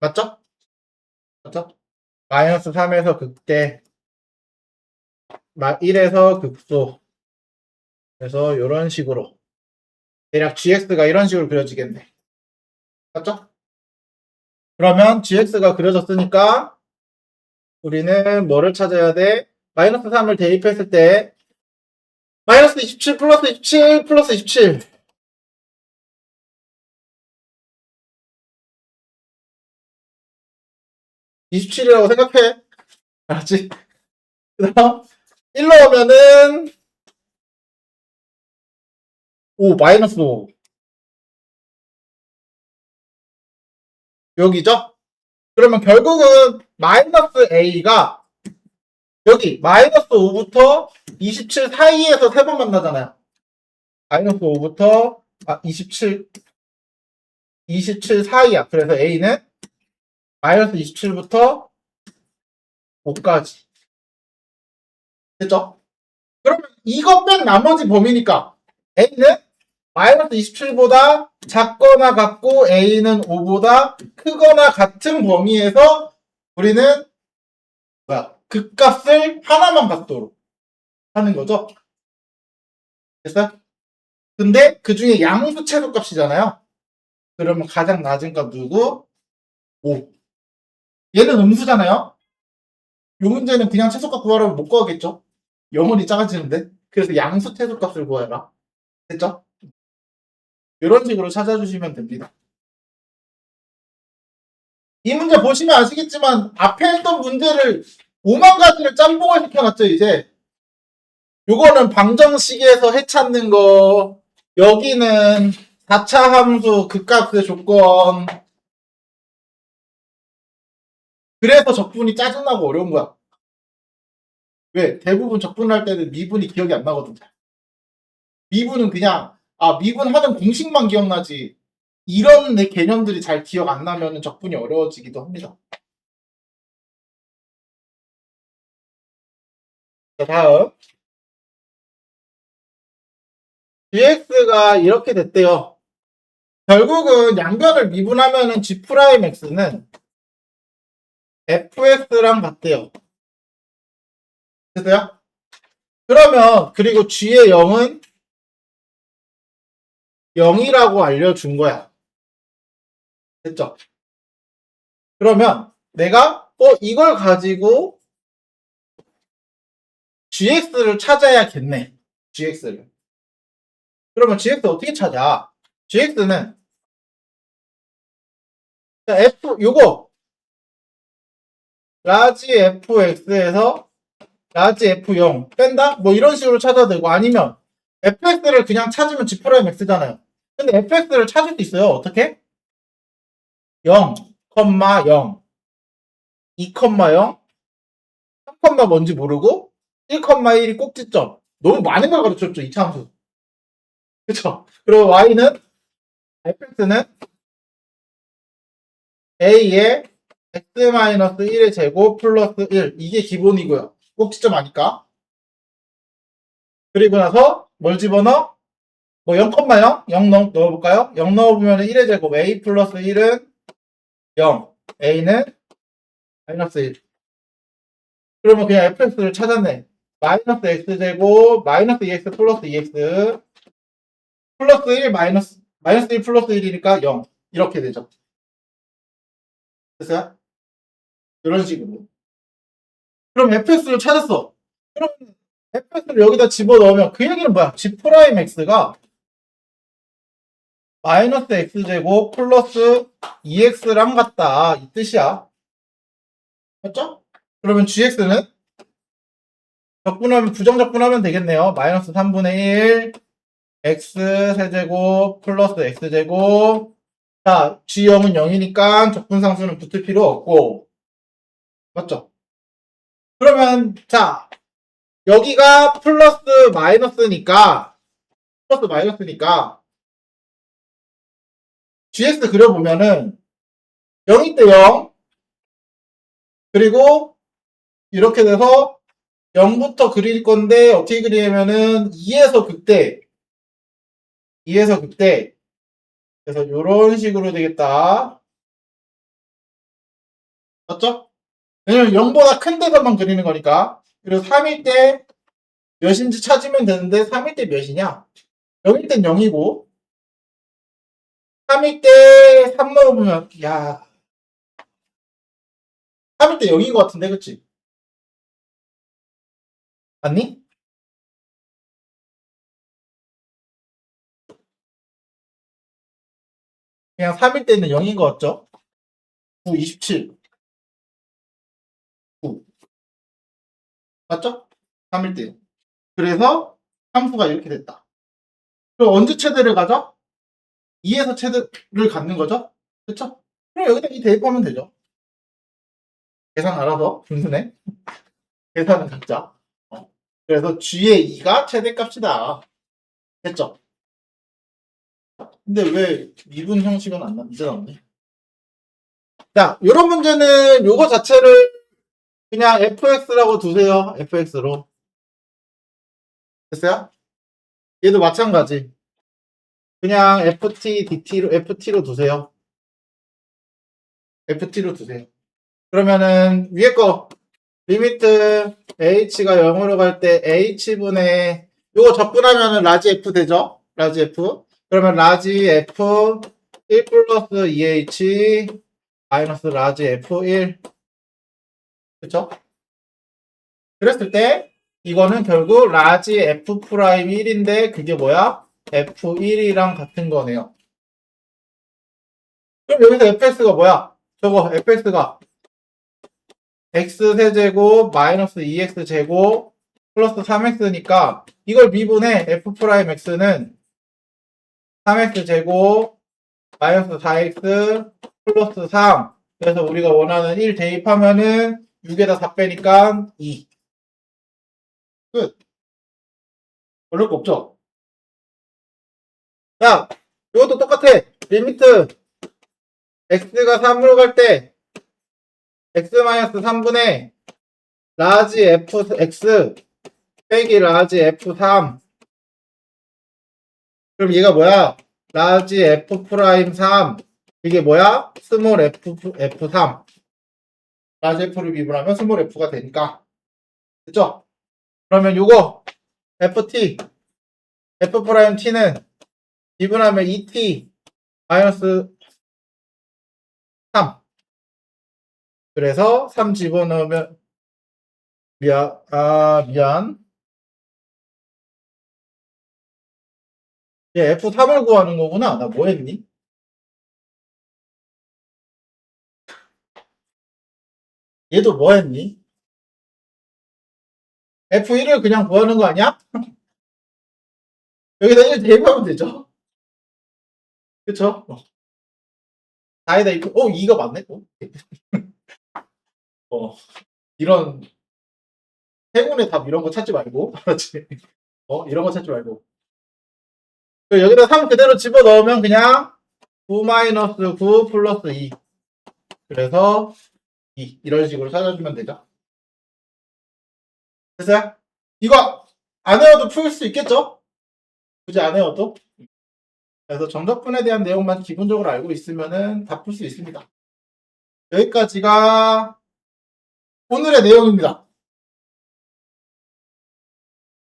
맞죠? 맞죠? 마이너스 3에서 극대 1에서 극소 그래서 이런 식으로 대략 gx가 이런 식으로 그려지겠네. 맞죠? 그러면 gx가 그려졌으니까 우리는 뭐를 찾아야 돼? 마이너스 3을 대입했을 때 마이너스 27 플러스 27 플러스 27 27이라고 생각해. 알았지? 그 다음 1 넣으면은 마이너스 5 여기죠? 그러면 결국은 마이너스 a가 여기 마이너스 5부터 27 사이에서 3번 만나잖아요. 마이너스 5부터 27 사이야. 그래서 a는 마이너스 27부터 5까지. 됐죠? 그러면 이거 뺀 나머지 범위니까 A는 마이너스 27보다 작거나 같고 A는 5보다 크거나 같은 범위에서 우리는 극값을 하나만 갖도록 하는 거죠. 됐어요? 근데 그 중에 양수 최소값이잖아요. 그러면 가장 낮은 값 누구? 5. 얘는 음수잖아요. 이 문제는 그냥 최소값 구하라면 못 구하겠죠. 영원히 작아지는데. 그래서 양수 최소값을 구해라. 됐죠? 이런 식으로 찾아주시면 됩니다. 이 문제 보시면 아시겠지만 앞에 했던 문제를 5만 가지를 짬뽕을 시켜놨죠. 이제 요거는 방정식에서 해찾는 거, 여기는 4차 함수 극값의 조건. 그래서 적분이 짜증나고 어려운 거야. 왜? 대부분 적분할 때는 미분이 기억이 안 나거든. 미분은 그냥 미분하는 공식만 기억나지 이런 내 개념들이 잘 기억 안 나면 적분이 어려워지기도 합니다. 자, 다음 gx가 이렇게 됐대요. 결국은 양변을 미분하면은 g'x는 fx랑 같대요. 됐어요? 그러면 그리고 g의 0은 0이라고 알려준 거야. 됐죠? 그러면 내가 이걸 가지고 gx를 찾아야겠네. gx를. 그러면 gx 어떻게 찾아? gx는 요거 라지 fx에서 라지 f0 뺀다? 뭐 이런 식으로 찾아도 되고 아니면 fx를 그냥 찾으면 g'x잖아요. 근데 fx를 찾을 수 있어요. 어떻게? 0, 0, 2, 0, 3, 뭔지 모르고 1,1이 꼭지점. 너무 많은 걸 가르쳤죠. 이 참수. 그쵸? 그리고 y는 fx는 a의 x-1의 제곱 플러스 1 이게 기본이고요. 꼭지점 아니까. 그리고 나서 뭘 집어넣어? 뭐 0,0 0 넣어볼까요? 0 넣어보면 1의 제곱 a 플러스 1은 0 a는 마이너스 1. 그러면 그냥 fx를 찾았네. 마이너스 x제곱 마이너스 2x 플러스 2x 플러스 1 마이너스 1 플러스 1이니까 0 이렇게 되죠. 됐어요? 이런 식으로. 그럼 fx를 찾았어. 그럼 fx를 여기다 집어넣으면 그 얘기는 뭐야? g'x가 마이너스 x제곱 플러스 2x랑 같다. 이 뜻이야. 맞죠? 그러면 gx는 적분하면 부정적분하면 되겠네요. 마이너스 3분의 1 x 세제곱 플러스 x제곱. 자, g0은 0이니까 적분상수는 붙을 필요 없고. 맞죠? 그러면 자, 여기가 플러스 마이너스니까 gx 그려보면은 0일 때 0 그리고 이렇게 돼서 0부터 그릴 건데 어떻게 그리냐면은 2에서 극대 그래서 이런 식으로 되겠다. 맞죠? 왜냐면 0보다 큰 데서만 그리는 거니까. 그리고 3일 때 몇인지 찾으면 되는데 3일 때 몇이냐? 0일 땐 0이고 3일 때 3 넣어보면 3일 때 0인 것 같은데 그치? 맞니? 그냥 3일 때는 0인 것 같죠? 9, 27 9 맞죠? 3일 때 그래서 함수가 이렇게 됐다. 그럼 언제 최대를 가져? 2에서 최대를 갖는 거죠? 그쵸? 그럼 여기다 이 대입하면 되죠. 계산 알아서 든든해. 계산은 각자. 그래서 g의 2가 최대값이다. 됐죠? 근데 왜 미분 형식은 안 나? 이제 나오네. 자, 이런 문제는 요거 자체를 그냥 fx라고 두세요. fx로. 됐어요? 얘도 마찬가지. 그냥 ft로 두세요. ft로 두세요. 그러면은 위에 거 리미트 h가 0으로 갈 때 h분의 요거 적분하면은 라지 f 되죠? 라지 f. 그러면 라지 f 1 플러스 2h 마이너스 라지 f1. 그쵸? 그랬을 때 이거는 결국 라지 f 프라임 1인데 그게 뭐야? f1이랑 같은 거네요. 그럼 여기서 fx가 뭐야? 저거 fx가 x세제곱 마이너스 2x제곱 플러스 3x니까 이걸 미분해 f 프라임 x는 3x제곱 마이너스 4x 플러스 3. 그래서 우리가 원하는 1 대입하면은 6에다 4 빼니까 2. 끝. 어려울 거 없죠? 야, 이것도 똑같아. 리미트 x가 3으로 갈 때 x-3분의 라지 fx 빼기 라지 f3. 그럼 얘가 뭐야? 라지 f 프라임 3. 이게 뭐야? 스몰 f3. 라지 f를 미분하면 스몰 f가 되니까. 됐죠? 그러면 요거 ft f 프라임 t는 미분하면 2t 마이너스 3. 그래서 3 집어넣으면 미안. 얘 f3을 구하는 거구나. 나 뭐 했니? 얘도 뭐 했니? f1을 그냥 구하는 거 아니야? 여기다 1 대입하면 되죠. 그쵸? 4에다 2, 2가 맞네? 이런 행운의 답 이런 거 찾지 말고. 알았지? 이런 거 찾지 말고. 여기다 3 그대로 집어넣으면 그냥 9 마이너스 9 플러스 2. 그래서 2. 이런 식으로 찾아주면 되죠. 됐어요? 이거 안 외워도 풀 수 있겠죠? 굳이 안 외워도? 그래서 정적분에 대한 내용만 기본적으로 알고 있으면은 다 풀 수 있습니다. 여기까지가 오늘의 내용입니다.